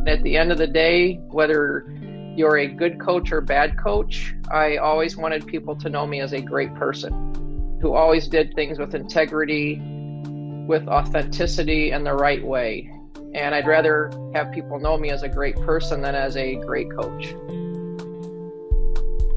At the end of the day, whether you're a good coach or bad coach, I always wanted people to know me as a great person who always did things with integrity, with authenticity, and the right way. And I'd rather have people know me as a great person than as a great coach.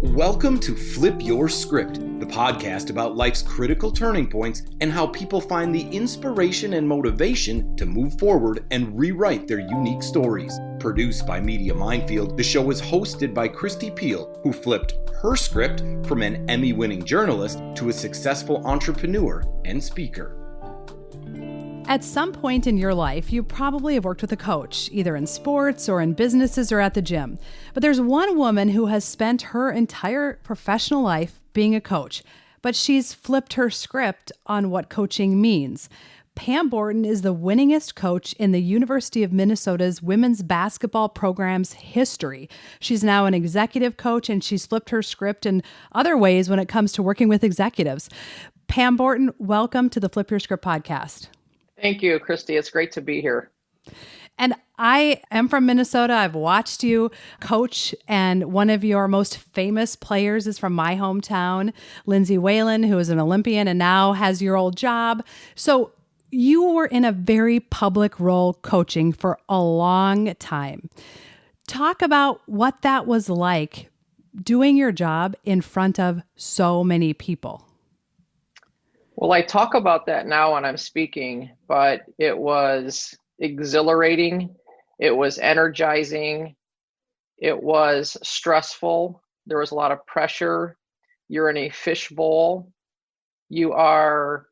Welcome to Flip Your Script, the podcast about life's critical turning points and how people find the inspiration and motivation to move forward and rewrite their unique stories. Produced by Media Minefield, the show is hosted by Kristi Piehl, who flipped her script from an Emmy-winning journalist to a successful entrepreneur and speaker. At some point in your life, you probably have worked with a coach, either in sports or in businesses or at the gym. But there's one woman who has spent her entire professional life being a coach, but she's flipped her script on what coaching means. Pam Borton is the winningest coach in the University of Minnesota's women's basketball program's history. She's now an executive coach, and she's flipped her script in other ways when it comes to working with executives. Pam Borton, welcome to the Flip Your Script podcast. Thank you, Kristi. It's great to be here. And I am from Minnesota. I've watched you coach, and one of your most famous players is from my hometown, Lindsay Whalen, who is an Olympian and now has your old job. So you were in a very public role coaching for a long time. Talk about what that was like doing your job in front of so many people. Well, I talk about that now when I'm speaking, but it was exhilarating. It was energizing. It was stressful. There was a lot of pressure. You're in a fishbowl. You are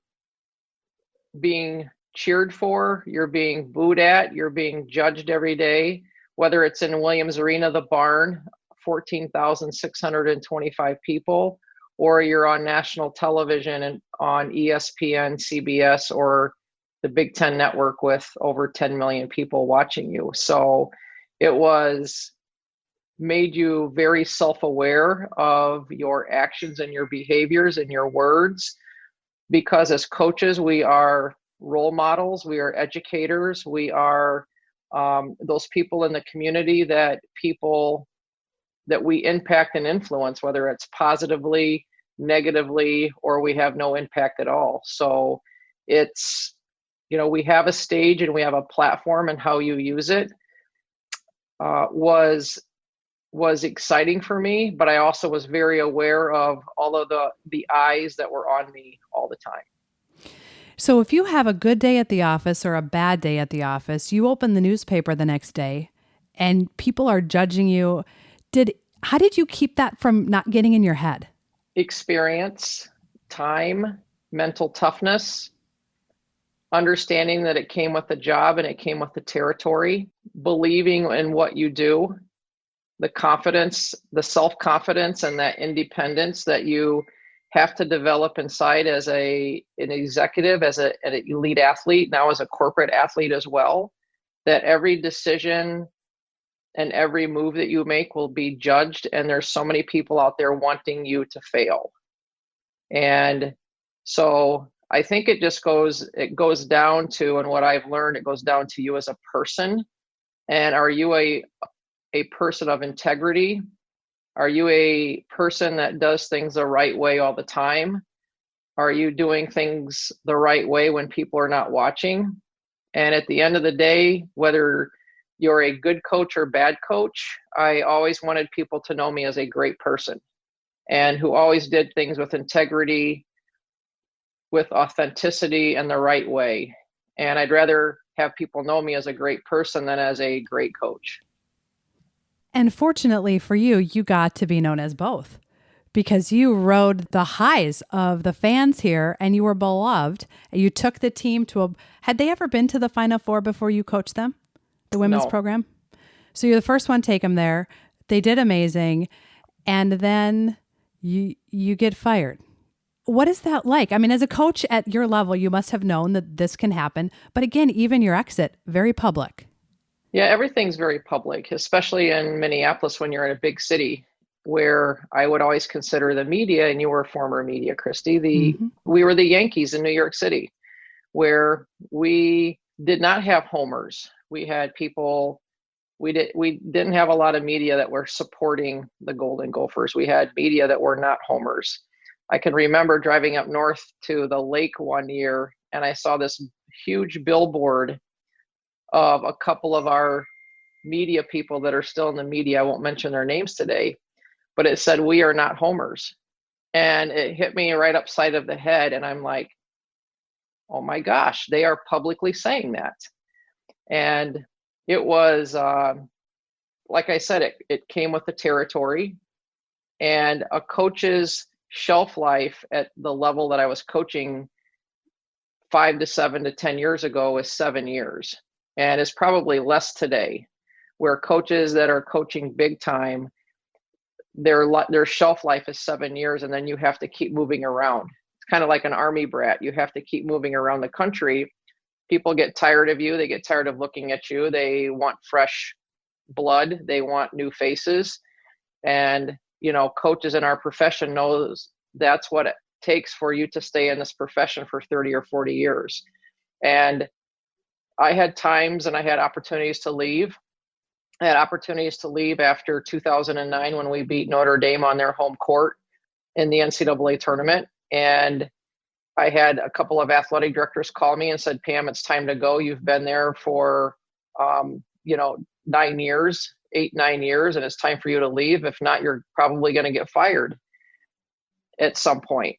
being cheered for. You're being booed at. You're being judged every day, whether it's in Williams Arena, the barn, 14,625 people, or you're on national television and on ESPN, CBS, or the Big Ten network with over 10 million people watching you. So it made you very self-aware of your actions and your behaviors and your words, because as coaches, we are role models, we are educators, we are those people in the community that we impact and influence, whether it's positively, negatively, or we have no impact at all. So it's, we have a stage and we have a platform, and how you use it was exciting for me, but I also was very aware of all of the eyes that were on me all the time. So if you have a good day at the office or a bad day at the office, you open the newspaper the next day and people are judging you. How did you keep that from not getting in your head? Experience, time, mental toughness, understanding that it came with the job and it came with the territory, believing in what you do, the confidence, the self-confidence, and that independence that you have to develop inside as an executive, as an elite athlete, now as a corporate athlete as well, that every decision and every move that you make will be judged, and there's so many people out there wanting you to fail. And so I think it goes down to, and what I've learned, it goes down to you as a person. And are you a person of integrity? Are you a person that does things the right way all the time? Are you doing things the right way when people are not watching? And at the end of the day, whether you're a good coach or bad coach, I always wanted people to know me as a great person and who always did things with integrity, with authenticity, and the right way. And I'd rather have people know me as a great person than as a great coach. And fortunately for you, you got to be known as both, because you rode the highs of the fans here and you were beloved. You took the team had they ever been to the Final Four before you coached them? The women's program? So you're the first one to take them there. They did amazing. And then you get fired. What is that like? I mean, as a coach at your level, you must have known that this can happen. But again, even your exit, very public. Yeah, everything's very public, especially in Minneapolis when you're in a big city, where I would always consider the media, and you were former media, Kristi, we were the Yankees in New York City, where we did not have homers. We had people We didn't have a lot of media that were supporting the Golden Gophers. We had media that were not homers. I can remember driving up north to the lake one year, and I saw this huge billboard of a couple of our media people that are still in the media. I won't mention their names today, but it said, "We are not homers." And it hit me right upside of the head. And I'm like, oh my gosh, they are publicly saying that. And it was, like I said, it came with the territory, and a coach's shelf life at the level that I was coaching 5 to 7 to 10 years ago is 7 years. And it's probably less today, where coaches that are coaching big time, their shelf life is 7 years, and then you have to keep moving around. It's kind of like an army brat. You have to keep moving around the country. People get tired of you. They get tired of looking at you. They want fresh blood. They want new faces. And, coaches in our profession knows that's what it takes for you to stay in this profession for 30 or 40 years. And I had times and I had opportunities to leave. I had opportunities to leave after 2009 when we beat Notre Dame on their home court in the NCAA tournament. And I had a couple of athletic directors call me and said, "Pam, it's time to go. You've been there for, 9 years, 8-9 years, and it's time for you to leave. If not, you're probably going to get fired at some point."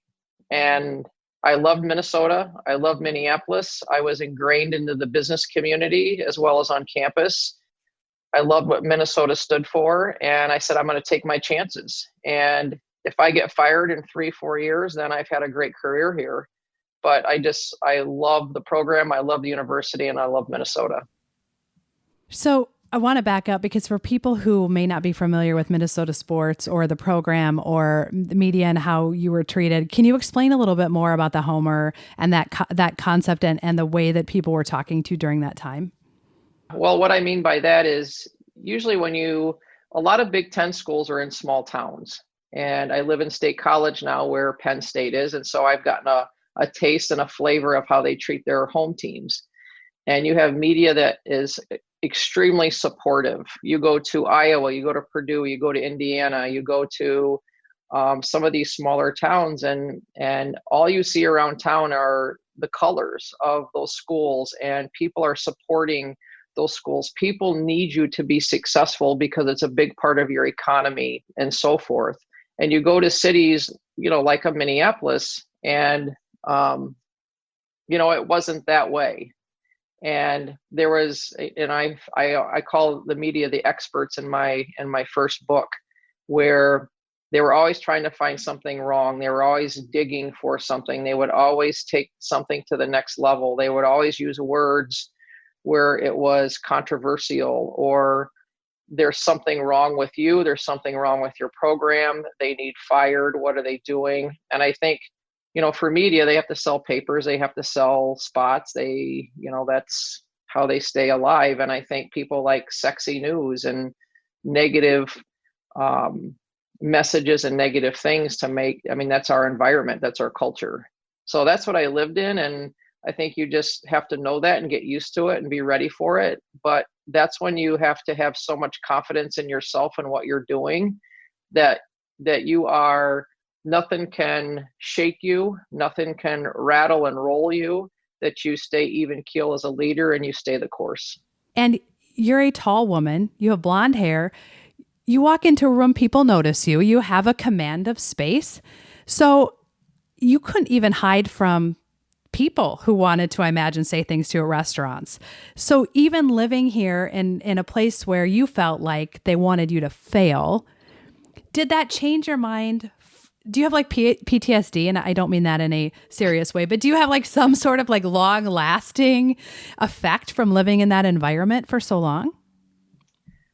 And I loved Minnesota. I loved Minneapolis. I was ingrained into the business community as well as on campus. I loved what Minnesota stood for. And I said, I'm going to take my chances. And if I get fired in 3-4 years, then I've had a great career here. But I love the program. I love the university, and I love Minnesota. So I want to back up, because for people who may not be familiar with Minnesota sports or the program or the media and how you were treated, can you explain a little bit more about the homer and that concept and the way that people were talking to during that time? Well, what I mean by that is usually a lot of Big Ten schools are in small towns, and I live in State College now where Penn State is. And so I've gotten a taste and a flavor of how they treat their home teams. And you have media that is extremely supportive. You go to Iowa, you go to Purdue, you go to Indiana, you go to some of these smaller towns, and all you see around town are the colors of those schools, and people are supporting those schools. People need you to be successful because it's a big part of your economy and so forth. And you go to cities, like a Minneapolis, and it wasn't that way. And there was, and I call the media the experts in my first book, where they were always trying to find something wrong. They were always digging for something. They would always take something to the next level. They would always use words where it was controversial, or there's something wrong with you. There's something wrong with your program. They need fired. What are they doing? And I think, for media, they have to sell papers. They have to sell spots. That's how they stay alive. And I think people like sexy news and negative messages and negative things that's our environment. That's our culture. So that's what I lived in. And I think you just have to know that and get used to it and be ready for it. But that's when you have to have so much confidence in yourself and what you're doing that you are, nothing can shake you, nothing can rattle and roll you, that you stay even keel as a leader and you stay the course. And you're a tall woman, you have blonde hair, you walk into a room, people notice you, you have a command of space. So you couldn't even hide from people who wanted to, I imagine, say things to you at restaurants. So even living here in a place where you felt like they wanted you to fail, did that change your mind? Do you have like PTSD? And I don't mean that in a serious way, but do you have like some sort of like long lasting effect from living in that environment for so long?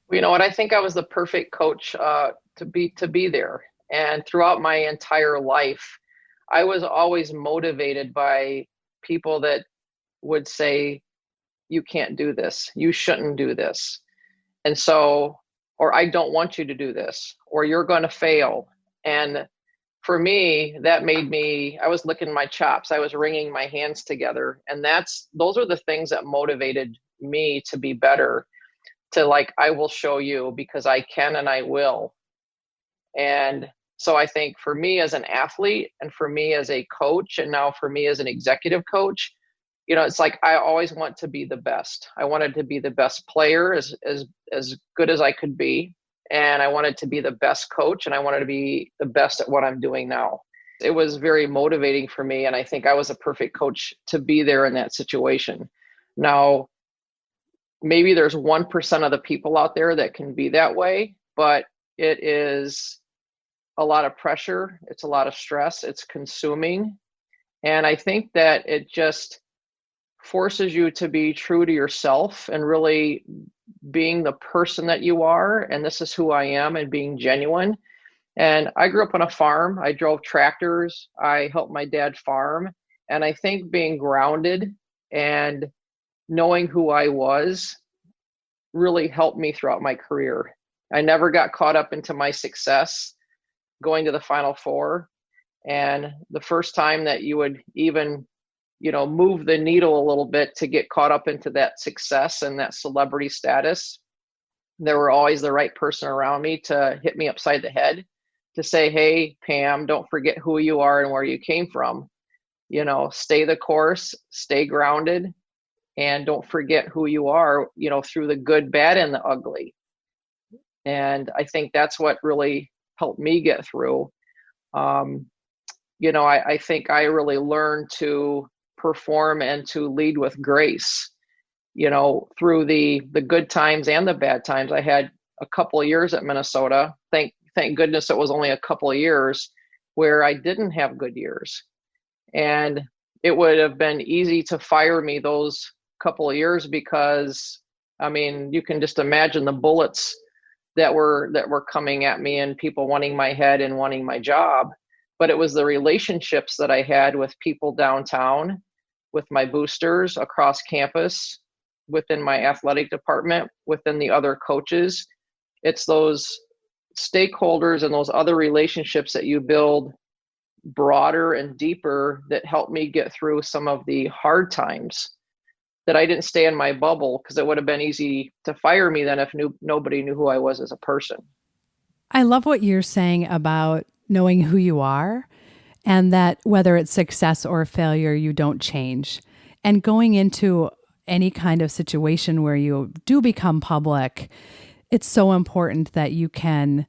Well, you know what? I think I was the perfect coach to be there. And throughout my entire life, I was always motivated by people that would say, you can't do this, you shouldn't do this. And so, or I don't want you to do this, or you're going to fail. And for me, that made me, I was licking my chops. I was wringing my hands together. And those are the things that motivated me to be better, to like, I will show you because I can and I will. And so I think for me as an athlete and for me as a coach, and now for me as an executive coach, it's like I always want to be the best. I wanted to be the best player, as good as I could be. And I wanted to be the best coach, and I wanted to be the best at what I'm doing now. It was very motivating for me, and I think I was a perfect coach to be there in that situation. Now, maybe there's 1% of the people out there that can be that way, but it is a lot of pressure. It's a lot of stress. It's consuming. And I think that it just forces you to be true to yourself and really being the person that you are. And this is who I am, and being genuine. And I grew up on a farm. I drove tractors. I helped my dad farm. And I think being grounded and knowing who I was really helped me throughout my career. I never got caught up into my success going to the Final Four. And the first time that you would even, move the needle a little bit to get caught up into that success and that celebrity status, there were always the right person around me to hit me upside the head to say, hey, Pam, don't forget who you are and where you came from. Stay the course, stay grounded, and don't forget who you are, through the good, bad, and the ugly. And I think that's what really helped me get through. I think I really learned to perform and to lead with grace, through the good times and the bad times. I had a couple of years at Minnesota. Thank goodness it was only a couple of years where I didn't have good years. And it would have been easy to fire me those couple of years because, you can just imagine the bullets that were coming at me and people wanting my head and wanting my job. But it was the relationships that I had with people downtown, with my boosters across campus, within my athletic department, within the other coaches. It's those stakeholders and those other relationships that you build broader and deeper that helped me get through some of the hard times, that I didn't stay in my bubble, because it would have been easy to fire me then if nobody knew who I was as a person. I love what you're saying about knowing who you are, and that whether it's success or failure, you don't change. And going into any kind of situation where you do become public, it's so important that you can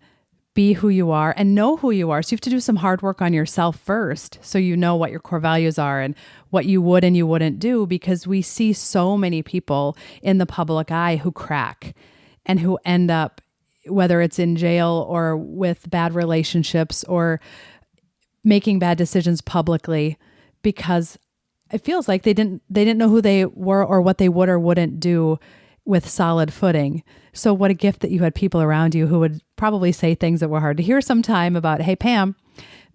be who you are and know who you are. So you have to do some hard work on yourself first, so you know what your core values are and what you would and you wouldn't do, because we see so many people in the public eye who crack and who end up, whether it's in jail or with bad relationships or making bad decisions publicly, because it feels like they didn't know who they were or what they would or wouldn't do with solid footing. So what a gift that you had people around you who would probably say things that were hard to hear sometime about, hey, Pam,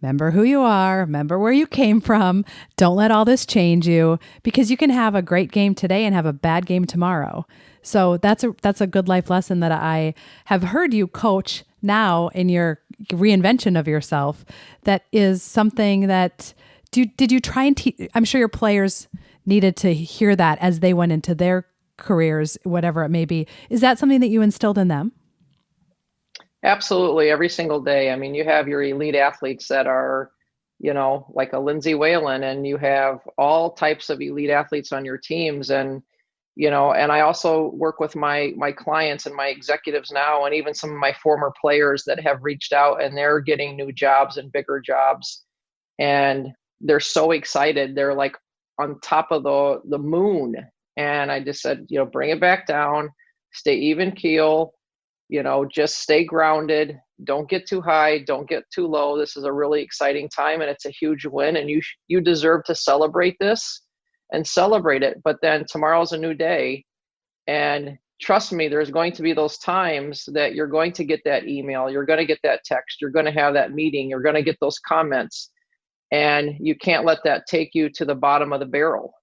remember who you are, remember where you came from. Don't let all this change you, because you can have a great game today and have a bad game tomorrow. So that's a good life lesson that I have heard you coach now in your reinvention of yourself. That is something that, did you try and teach? I'm sure your players needed to hear that as they went into their careers, whatever it may be. Is that something that you instilled in them? Absolutely. Every single day. You have your elite athletes that are, like a Lindsay Whalen, and you have all types of elite athletes on your teams. And, and I also work with my clients and my executives now, and even some of my former players that have reached out and they're getting new jobs and bigger jobs. And they're so excited. They're like on top of the moon. And I just said, bring it back down, stay even keel, just stay grounded. Don't get too high. Don't get too low. This is a really exciting time, and it's a huge win, and you deserve to celebrate this and celebrate it. But then tomorrow's a new day. And trust me, there's going to be those times that you're going to get that email. You're going to get that text. You're going to have that meeting. You're going to get those comments, and you can't let that take you to the bottom of the barrel.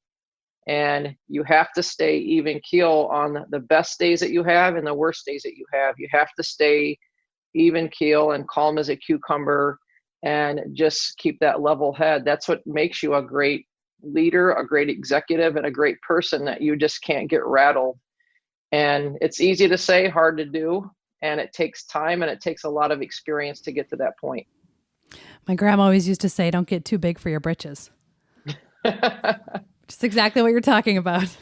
And you have to stay even keel on the best days that you have and the worst days that you have. You have to stay even keel and calm as a cucumber and just keep that level head. That's what makes you a great leader, a great executive, and a great person, that you just can't get rattled. And it's easy to say, hard to do. And it takes time and it takes a lot of experience to get to that point. My grandma always used to say, don't get too big for your britches. Just exactly what you're talking about.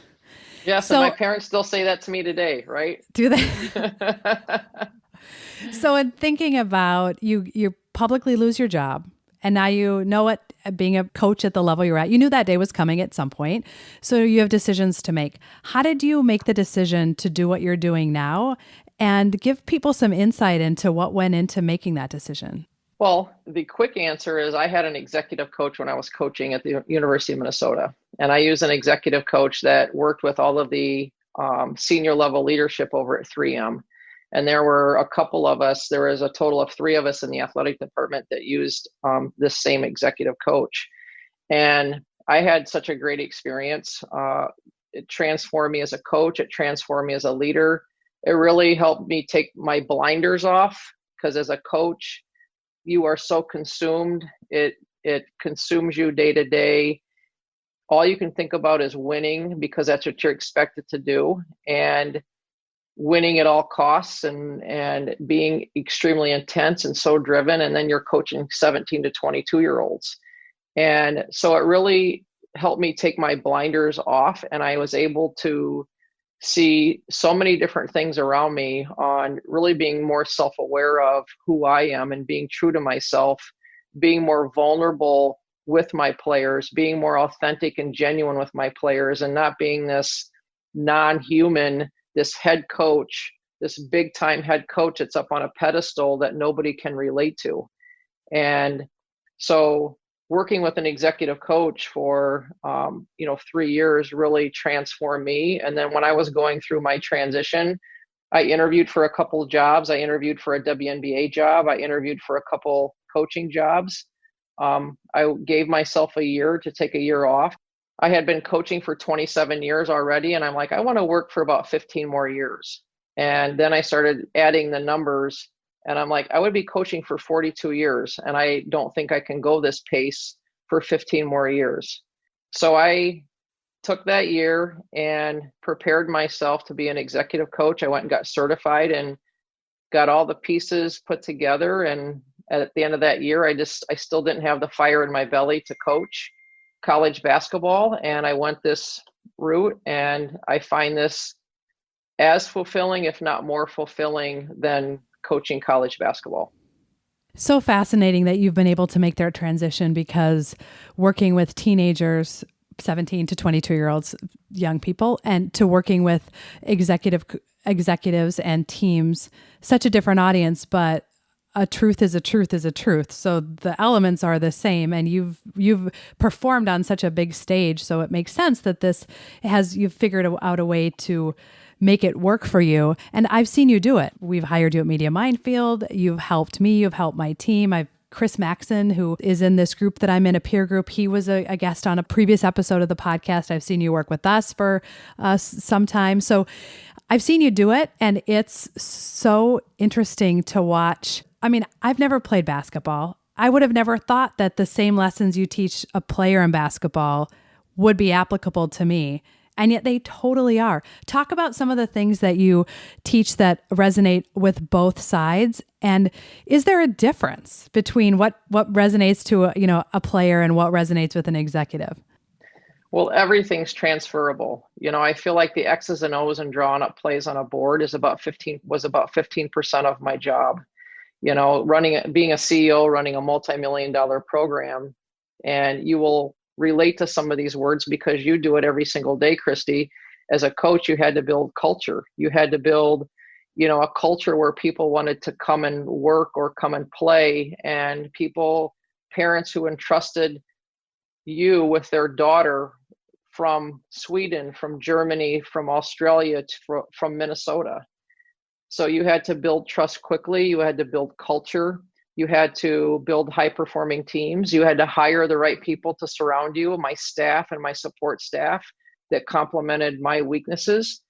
Yes, and my parents still say that to me today, right? Do they? So in thinking about you publicly lose your job, and now you know what being a coach at the level you're at, you knew that day was coming at some point. So you have decisions to make. How did you make the decision to do what you're doing now, and give people some insight into what went into making that decision? Well, the quick answer is I had an executive coach when I was coaching at the University of Minnesota. And I used an executive coach that worked with all of the senior level leadership over at 3M. And there were a couple of us, there was a total of 3 of us in the athletic department that used this same executive coach. And I had such a great experience. It transformed me as a coach. It transformed me as a leader. It really helped me take my blinders off, because as a coach, you are so consumed. It consumes you day to day. All you can think about is winning, because that's what you're expected to do, and winning at all costs, and being extremely intense and so driven. And then you're coaching 17 to 22-year-olds. And so it really helped me take my blinders off, and I was able to see so many different things around me on really being more self-aware of who I am and being true to myself, being more vulnerable with my players, being more authentic and genuine with my players, and not being this non-human, this head coach, this big time head coach that's up on a pedestal that nobody can relate to. And so working with an executive coach for 3 years really transformed me. And then when I was going through my transition, I interviewed for a couple of jobs. I interviewed for a WNBA job. I interviewed for a couple coaching jobs. I gave myself a year to take a year off. I had been coaching for 27 years already, and I'm like, I want to work for about 15 more years. And then I started adding the numbers. And I'm like, I would be coaching for 42 years, and I don't think I can go this pace for 15 more years. So I took that year and prepared myself to be an executive coach. I went and got certified and got all the pieces put together. And at the end of that year, I still didn't have the fire in my belly to coach college basketball. And I went this route, and I find this as fulfilling, if not more fulfilling, than coaching college basketball. So fascinating that you've been able to make that transition, because working with teenagers, 17 to 22-year-olds, young people, and to working with executives and teams, such a different audience, but a truth is a truth is a truth. So the elements are the same, and you've performed on such a big stage. So it makes sense that you've figured out a way to make it work for you. And I've seen you do it. We've hired you at Media Minefield. You've helped me. You've helped my team. Chris Maxon, who is in this group that I'm in, a peer group. He was a guest on a previous episode of the podcast. I've seen you work with us for some time. So I've seen you do it, and it's so interesting to watch. I mean, I've never played basketball. I would have never thought that the same lessons you teach a player in basketball would be applicable to me. And yet they totally are. Talk about some of the things that you teach that resonate with both sides. And is there a difference between what resonates to a player and what resonates with an executive? Well, everything's transferable. I feel like the X's and O's and drawing up plays on a board was about 15% of my job. Being a CEO, running a multi-million-dollar program, and you will relate to some of these words because you do it every single day, Kristi. As a coach, you had to build culture. You had to build, a culture where people wanted to come and work or come and play, and parents who entrusted you with their daughter from Sweden, from Germany, from Australia, from Minnesota. So you had to build trust quickly. You had to build culture. You had to build high-performing teams. You had to hire the right people to surround you, my staff and my support staff that complemented my weaknesses.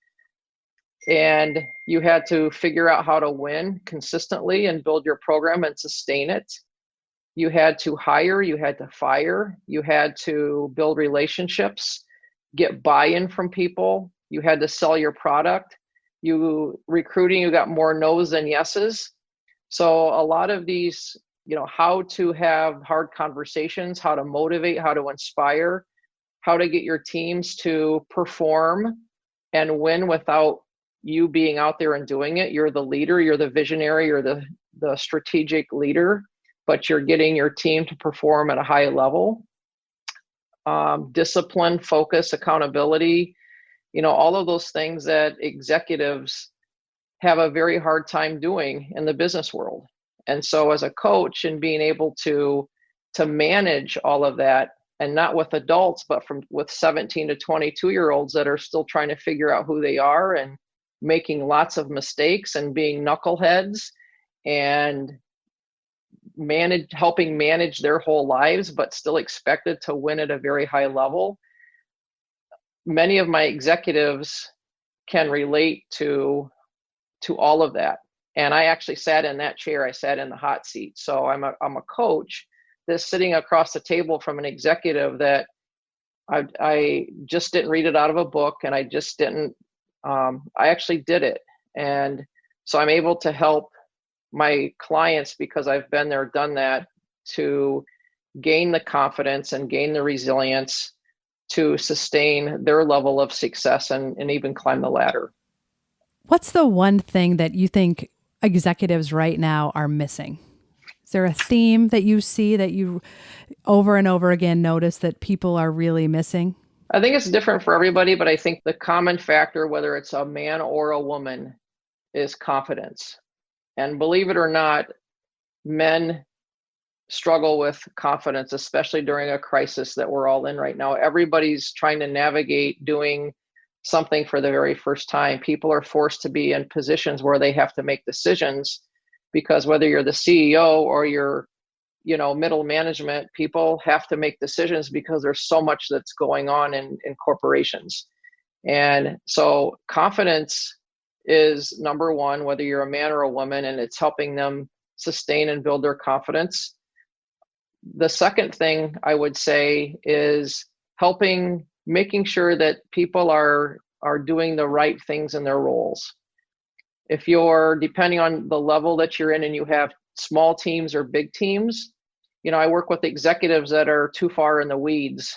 And you had to figure out how to win consistently and build your program and sustain it. You had to hire, you had to fire, you had to build relationships, get buy-in from people. You had to sell your product. You recruiting, you got more no's than yeses. So a lot of these, how to have hard conversations, how to motivate, how to inspire, how to get your teams to perform and win without you being out there and doing it. You're the leader, you're the visionary, you're the strategic leader, but you're getting your team to perform at a high level. Discipline, focus, accountability, all of those things that executives have a very hard time doing in the business world. And so as a coach and being able to manage all of that, and not with adults, but with 17 to 22-year-olds that are still trying to figure out who they are and making lots of mistakes and being knuckleheads and helping manage their whole lives, but still expected to win at a very high level. Many of my executives can relate to all of that. And I actually sat in that chair. I sat in the hot seat. So I'm a coach that's sitting across the table from an executive that I just didn't read it out of a book, and I just didn't, I actually did it. And so I'm able to help my clients, because I've been there, done that, to gain the confidence and gain the resilience to sustain their level of success and even climb the ladder. What's the one thing that you think executives right now are missing? Is there a theme that you see that you over and over again notice that people are really missing? I think it's different for everybody, but I think the common factor, whether it's a man or a woman, is confidence. And believe it or not, men struggle with confidence, especially during a crisis that we're all in right now. Everybody's trying to navigate doing something for the very first time. People are forced to be in positions where they have to make decisions, because whether you're the CEO or you're, middle management, people have to make decisions because there's so much that's going on in corporations. And so confidence is number one, whether you're a man or a woman, and it's helping them sustain and build their confidence. The second thing I would say is making sure that people are doing the right things in their roles. If you're, depending on the level that you're in, and you have small teams or big teams, I work with executives that are too far in the weeds,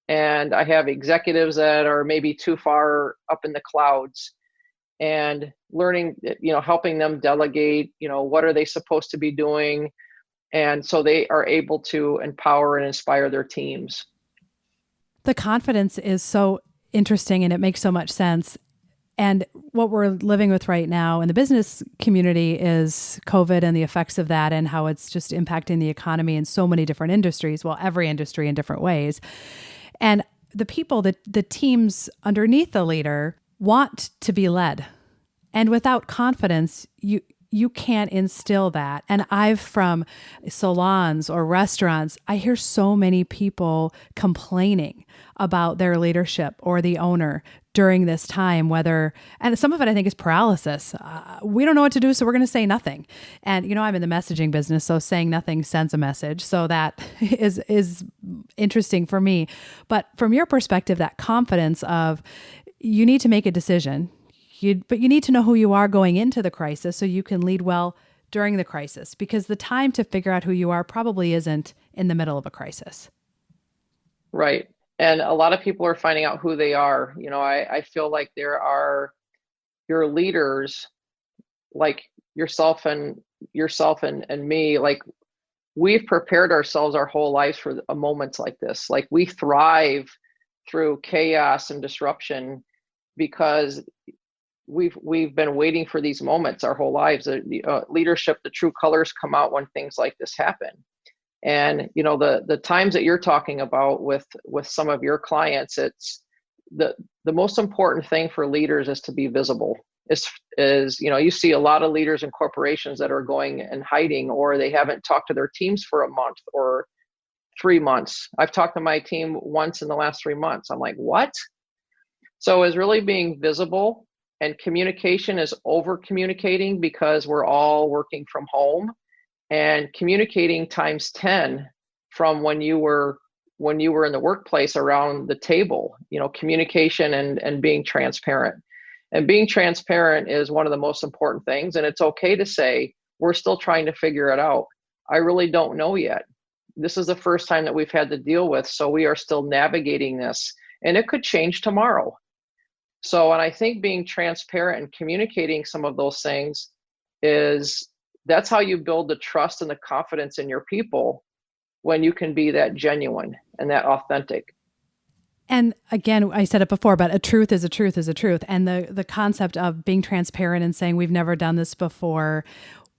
and I have executives that are maybe too far up in the clouds, and learning, helping them delegate, what are they supposed to be doing? And so they are able to empower and inspire their teams. The confidence is so interesting, and it makes so much sense. And what we're living with right now in the business community is COVID and the effects of that, and how it's just impacting the economy in so many different industries. Well, every industry in different ways. And the people, the teams underneath the leader want to be led. And without confidence, you can't instill that. And from salons or restaurants, I hear so many people complaining about their leadership or the owner during this time, and some of it I think is paralysis. We don't know what to do, so we're going to say nothing. And, I'm in the messaging business, so saying nothing sends a message. So that is interesting for me. But from your perspective, that confidence of you need to make a decision, but you need to know who you are going into the crisis so you can lead well during the crisis, because the time to figure out who you are probably isn't in the middle of a crisis. Right. And a lot of people are finding out who they are. I feel like there are your leaders, like yourself and me, like we've prepared ourselves our whole lives for moments like this. Like we thrive through chaos and disruption because we've been waiting for these moments our whole lives. Leadership, the true colors come out when things like this happen. And the times that you're talking about with some of your clients, it's the most important thing for leaders is to be visible. You see a lot of leaders in corporations that are going and hiding, or they haven't talked to their teams for a month or 3 months. I've talked to my team once in the last 3 months. I'm like, what? So it's really being visible, and communication is over communicating because we're all working from home. And communicating times 10 from when you were in the workplace around the table, communication and being transparent. And being transparent is one of the most important things. And it's okay to say, we're still trying to figure it out. I really don't know yet. This is the first time that we've had to deal with, so we are still navigating this, and it could change tomorrow. So, and I think being transparent and communicating some of those things that's how you build the trust and the confidence in your people, when you can be that genuine and that authentic. And again, I said it before, but a truth is a truth is a truth. And the concept of being transparent and saying we've never done this before,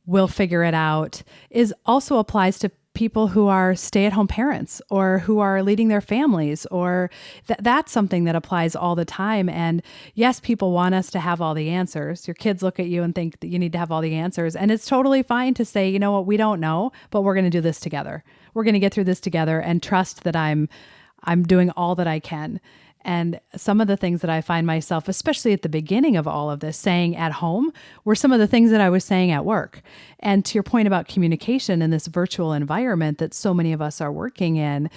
we'll figure it out, is also applies to people who are stay-at-home parents or who are leading their families, or that's something that applies all the time. And yes, people want us to have all the answers. Your kids look at you and think that you need to have all the answers. And it's totally fine to say, you know what, we don't know, but we're going to do this together. We're going to get through this together and trust that I'm doing all that I can. And some of the things that I find myself, especially at the beginning of all of this, saying at home were some of the things that I was saying at work. And to your point about communication in this virtual environment that so many of us are working in,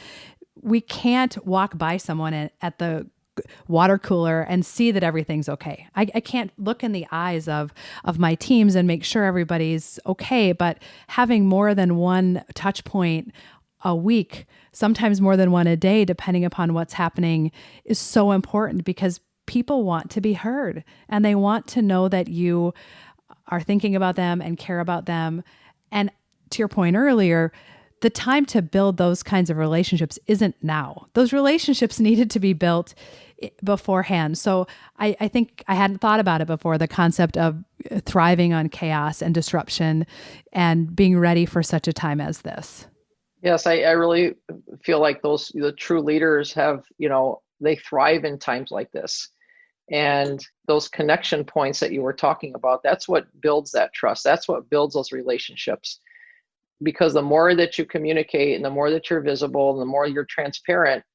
we can't walk by someone at the water cooler and see that everything's okay. I can't look in the eyes of my teams and make sure everybody's okay, but having more than one touch point a week, sometimes more than one a day, depending upon what's happening, is so important, because people want to be heard and they want to know that you are thinking about them and care about them. And to your point earlier, the time to build those kinds of relationships isn't now. Those relationships needed to be built beforehand. So I think I hadn't thought about it before, the concept of thriving on chaos and disruption and being ready for such a time as this. Yes, I really feel like the true leaders have, they thrive in times like this. And those connection points that you were talking about, that's what builds that trust. That's what builds those relationships. Because the more that you communicate and the more that you're visible and the more you're transparent,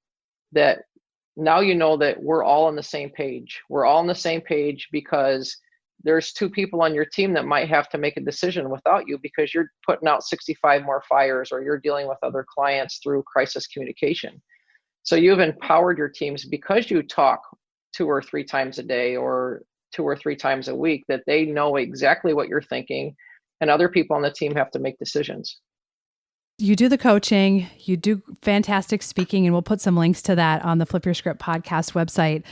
that now you know that we're all on the same page. We're all on the same page because there's two people on your team that might have to make a decision without you because you're putting out 65 more fires or you're dealing with other clients through crisis communication. So you've empowered your teams because you talk 2 or 3 times a day or 2 or 3 times a week, that they know exactly what you're thinking, and other people on the team have to make decisions. You do the coaching, you do fantastic speaking, and we'll put some links to that on the Flip Your Script podcast website.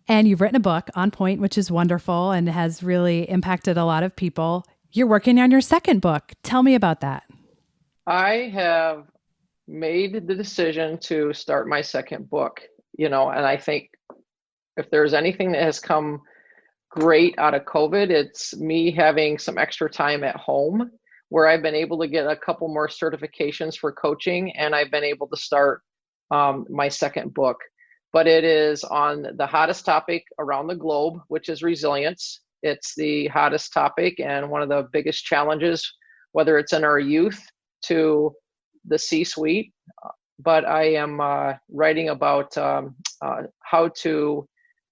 And you've written a book, On Point, which is wonderful and has really impacted a lot of people. You're working on your second book. Tell me about that. I have made the decision to start my second book, and I think if there's anything that has come great out of COVID, it's me having some extra time at home where I've been able to get a couple more certifications for coaching, and I've been able to start my second book. But it is on the hottest topic around the globe, which is resilience. It's the hottest topic and one of the biggest challenges, whether it's in our youth to the C-suite. But I am writing about how to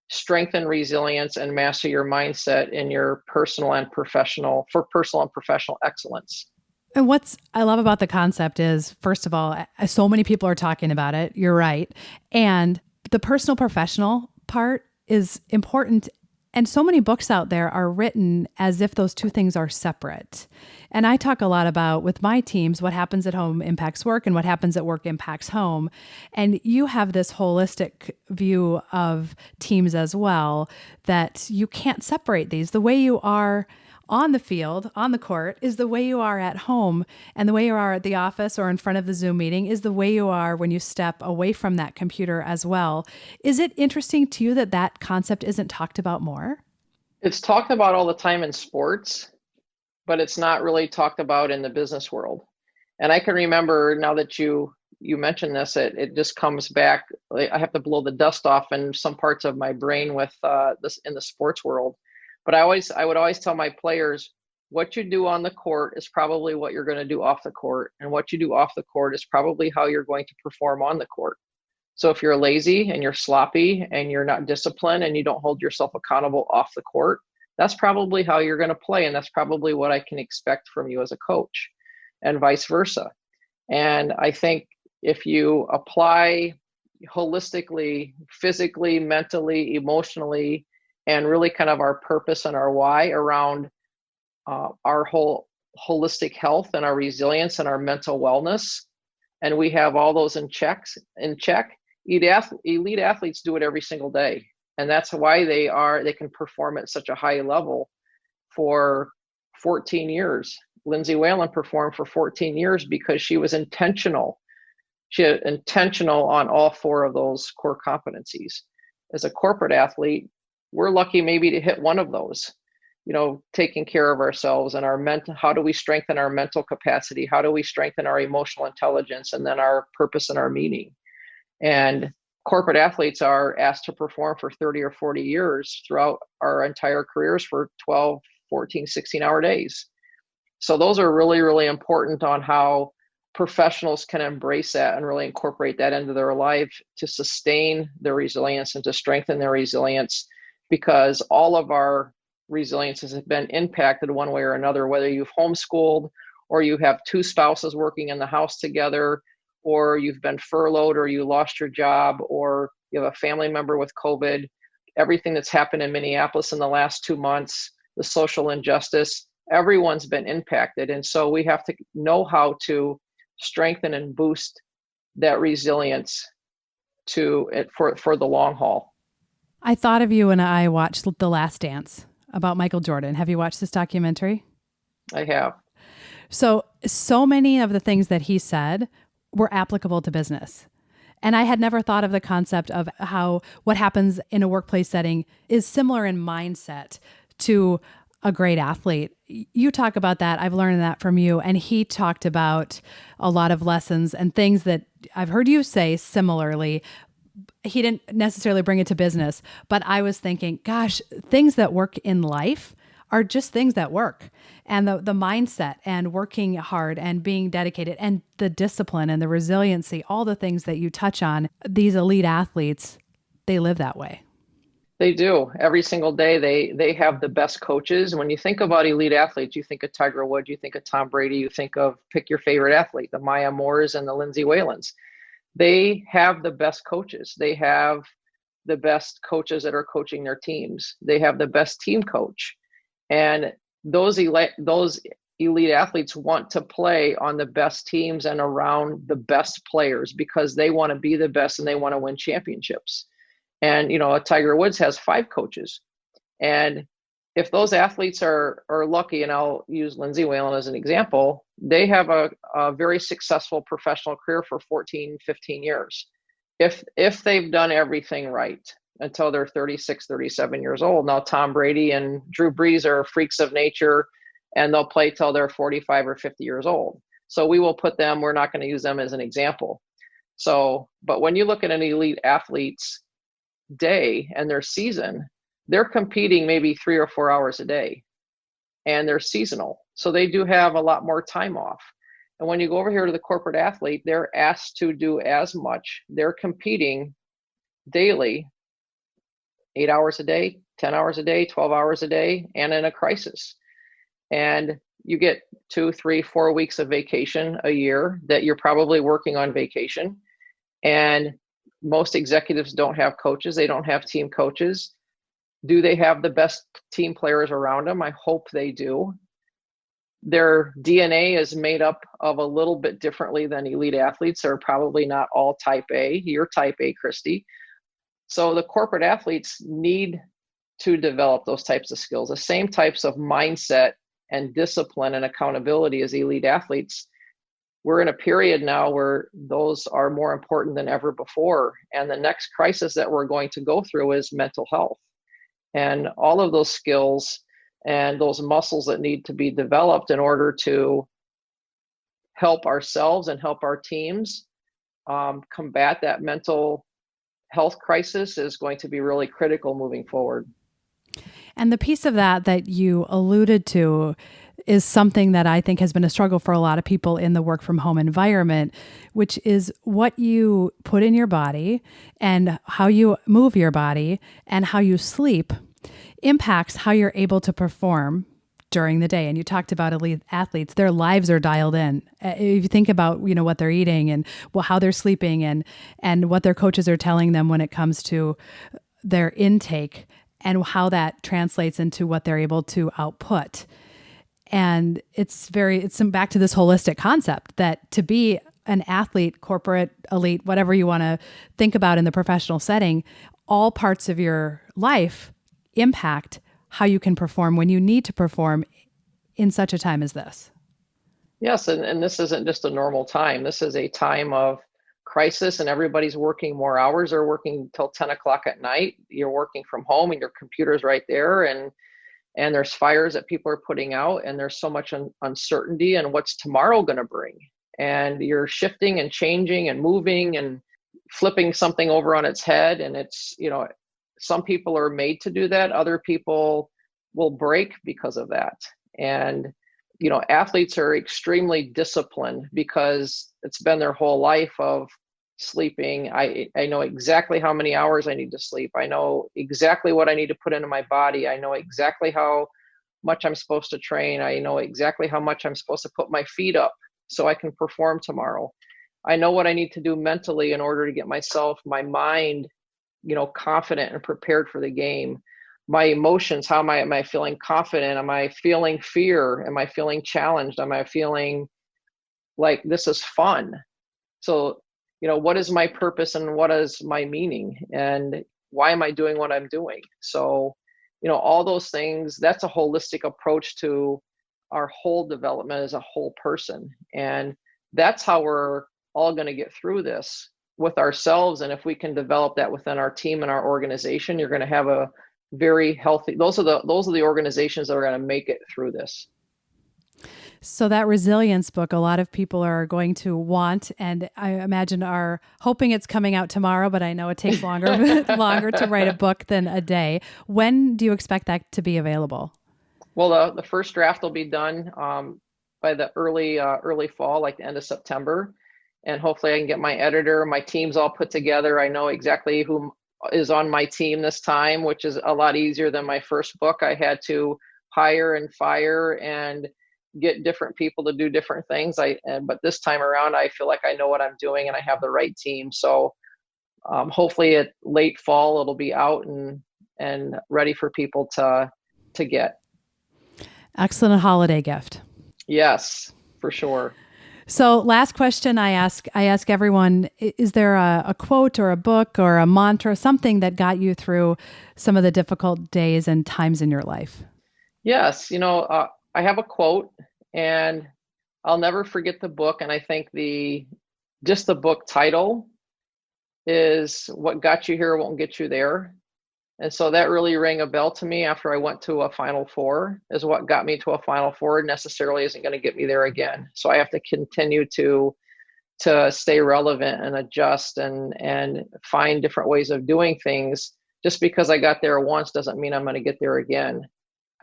strengthen resilience and master your mindset in your personal and professional excellence. And what's I love about the concept is, first of all, so many people are talking about it. You're right. And the personal professional part is important. And so many books out there are written as if those two things are separate. And I talk a lot about with my teams, what happens at home impacts work and what happens at work impacts home. And you have this holistic view of teams as well, that you can't separate these. The way you are on the field, on the court, is the way you are at home, and the way you are at the office or in front of the Zoom meeting is the way you are when you step away from that computer as well. Is it interesting to you that that concept isn't talked about more? It's talked about all the time in sports, but it's not really talked about in the business world. And I can remember, now that you mentioned this, it just comes back. I have to blow the dust off in some parts of my brain with this in the sports world. But I would always tell my players, what you do on the court is probably what you're going to do off the court. And what you do off the court is probably how you're going to perform on the court. So if you're lazy and you're sloppy and you're not disciplined and you don't hold yourself accountable off the court, that's probably how you're going to play. And that's probably what I can expect from you as a coach, and vice versa. And I think if you apply holistically, physically, mentally, emotionally, and really kind of our purpose and our why around our whole holistic health and our resilience and our mental wellness. And we have all those in check. Elite athletes do it every single day. And that's why they can perform at such a high level for 14 years. Lindsay Whalen performed for 14 years because she was intentional. She was intentional on all 4 of those core competencies. As a corporate athlete, we're lucky maybe to hit one of those, taking care of ourselves and our mental. How do we strengthen our mental capacity? How do we strengthen our emotional intelligence, and then our purpose and our meaning? And corporate athletes are asked to perform for 30 or 40 years throughout our entire careers for 12, 14, 16-hour days. So those are really, really important on how professionals can embrace that and really incorporate that into their life to sustain their resilience and to strengthen their resilience, because all of our resiliences have been impacted one way or another, whether you've homeschooled or you have 2 spouses working in the house together, or you've been furloughed, or you lost your job, or you have a family member with COVID. Everything that's happened in Minneapolis in the last 2 months, the social injustice, everyone's been impacted. And so we have to know how to strengthen and boost that resilience for the long haul. I thought of you when I watched The Last Dance about Michael Jordan. Have you watched this documentary? I have. So many of the things that he said were applicable to business. And I had never thought of the concept of how what happens in a workplace setting is similar in mindset to a great athlete. You talk about that. I've learned that from you. And he talked about a lot of lessons and things that I've heard you say similarly. He didn't necessarily bring it to business, but I was thinking, gosh, things that work in life are just things that work. And the mindset and working hard and being dedicated and the discipline and the resiliency, all the things that you touch on, these elite athletes, they live that way. They do. Every single day, they have the best coaches. When you think about elite athletes, you think of Tiger Woods, you think of Tom Brady, you think of, pick your favorite athlete, the Maya Moores and the Lindsay Whalens. They have the best coaches. They have the best coaches that are coaching their teams. They have the best team coach. And those elite athletes want to play on the best teams and around the best players because they want to be the best and they want to win championships. And, Tiger Woods has 5 coaches. And if those athletes are lucky, and I'll use Lindsay Whalen as an example, they have a very successful professional career for 14, 15 years. If they've done everything right until they're 36, 37 years old. Now, Tom Brady and Drew Brees are freaks of nature, and they'll play till they're 45 or 50 years old. So we will put them, we're not going to use them as an example. So, but when you look at an elite athlete's day and their season, they're competing maybe 3 or 4 hours a day, and they're seasonal. So they do have a lot more time off. And when you go over here to the corporate athlete, they're asked to do as much. They're competing daily, 8 hours a day, 10 hours a day, 12 hours a day, and in a crisis. And you get 2, 3, 4 weeks of vacation a year that you're probably working on vacation. And most executives don't have coaches. They don't have team coaches. Do they have the best team players around them? I hope they do. Their DNA is made up of a little bit differently than elite athletes. They're probably not all type A. You're type A, Kristi. So the corporate athletes need to develop those types of skills, the same types of mindset and discipline and accountability as elite athletes. We're in a period now where those are more important than ever before. And the next crisis that we're going to go through is mental health. And all of those skills and those muscles that need to be developed in order to help ourselves and help our teams combat that mental health crisis is going to be really critical moving forward. And the piece of that you alluded to is something that I think has been a struggle for a lot of people in the work from home environment, which is what you put in your body and how you move your body and how you sleep impacts how you're able to perform during the day. And you talked about elite athletes, their lives are dialed in. If you think about, what they're eating and how they're sleeping and what their coaches are telling them when it comes to their intake, and how that translates into what they're able to output. And it's back to this holistic concept that to be an athlete, corporate, elite, whatever you want to think about in the professional setting, all parts of your life impact how you can perform when you need to perform in such a time as this. Yes, and this isn't just a normal time. This is a time of crisis, and everybody's working more hours. They're working till 10 o'clock at night. You're working from home and your computer's right there, and there's fires that people are putting out, and there's so much uncertainty and what's tomorrow going to bring. And you're shifting and changing and moving and flipping something over on its head. And it's, some people are made to do that. Other people will break because of that. And athletes are extremely disciplined because it's been their whole life of sleeping. I know exactly how many hours I need to sleep. I know exactly what I need to put into my body. I know exactly how much I'm supposed to train. I know exactly how much I'm supposed to put my feet up so I can perform tomorrow. I know what I need to do mentally in order to get my mind, confident and prepared for the game. My emotions, how am I feeling confident? Am I feeling fear? Am I feeling challenged? Am I feeling like this is fun? So, what is my purpose and what is my meaning? And why am I doing what I'm doing? So, all those things, that's a holistic approach to our whole development as a whole person. And that's how we're all going to get through this with ourselves. And if we can develop that within our team and our organization, you're going to have a very healthy, those are the organizations that are going to make it through this. So that resilience book, a lot of people are going to want, and I imagine are hoping it's coming out tomorrow, but I know it takes longer to write a book than a day. When do you expect that to be available? Well, the first draft will be done by the early fall, like the end of September. And hopefully I can get my editor, my team's all put together. I know exactly who is on my team this time, which is a lot easier than my first book. I had to hire and fire and get different people to do different things. But this time around, I feel like I know what I'm doing and I have the right team. So hopefully at late fall, it'll be out and ready for people to get. Excellent holiday gift. Yes, for sure. So last question I ask everyone, is there a quote or a book or a mantra, something that got you through some of the difficult days and times in your life? Yes. I have a quote and I'll never forget the book. And I think the book title is "What Got You Here Won't Get You There." And so that really rang a bell to me after I went to a Final Four, is what got me to a Final Four necessarily isn't going to get me there again. So I have to continue to stay relevant and adjust and find different ways of doing things. Just because I got there once doesn't mean I'm going to get there again.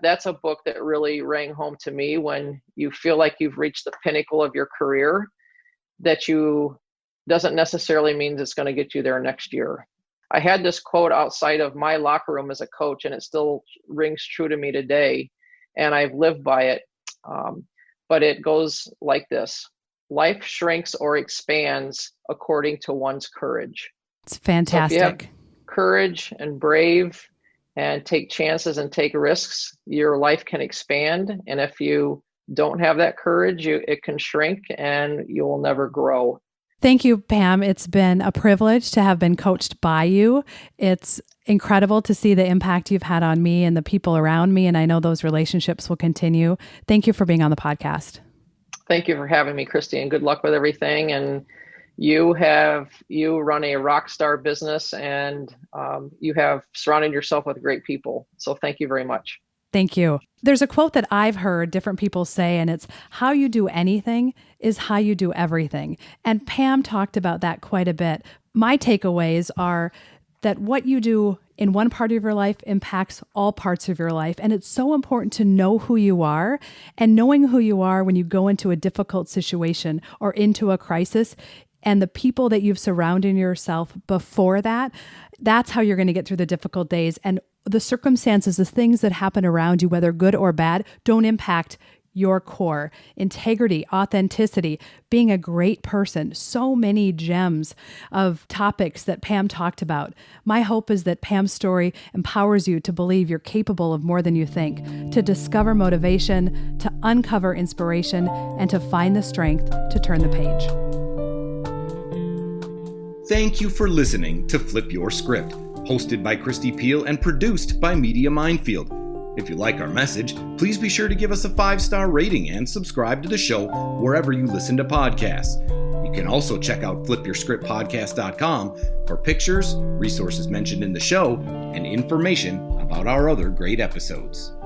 That's a book that really rang home to me when you feel like you've reached the pinnacle of your career, that you doesn't necessarily mean it's going to get you there next year. I had this quote outside of my locker room as a coach, and it still rings true to me today, and I've lived by it. But it goes like this: life shrinks or expands according to one's courage. It's fantastic. So if you have courage and brave and take chances and take risks, your life can expand. And if you don't have that courage, it can shrink and you will never grow. Thank you, Pam. It's been a privilege to have been coached by you. It's incredible to see the impact you've had on me and the people around me, and I know those relationships will continue. Thank you for being on the podcast. Thank you for having me, Kristi, and good luck with everything. And you run a rock star business, and you have surrounded yourself with great people. So thank you very much. Thank you. There's a quote that I've heard different people say, and it's how you do anything is how you do everything. And Pam talked about that quite a bit. My takeaways are that what you do in one part of your life impacts all parts of your life. And it's so important to know who you are, and knowing who you are when you go into a difficult situation or into a crisis, and the people that you've surrounded yourself before that, that's how you're going to get through the difficult days. And the circumstances, the things that happen around you, whether good or bad, don't impact your core, integrity, authenticity, being a great person. So many gems of topics that Pam talked about. My hope is that Pam's story empowers you to believe you're capable of more than you think, to discover motivation, to uncover inspiration, and to find the strength to turn the page. Thank you for listening to Flip Your Script, hosted by Kristi Piehl and produced by Media Minefield. If you like our message, please be sure to give us a 5-star rating and subscribe to the show wherever you listen to podcasts. You can also check out flipyourscriptpodcast.com for pictures, resources mentioned in the show, and information about our other great episodes.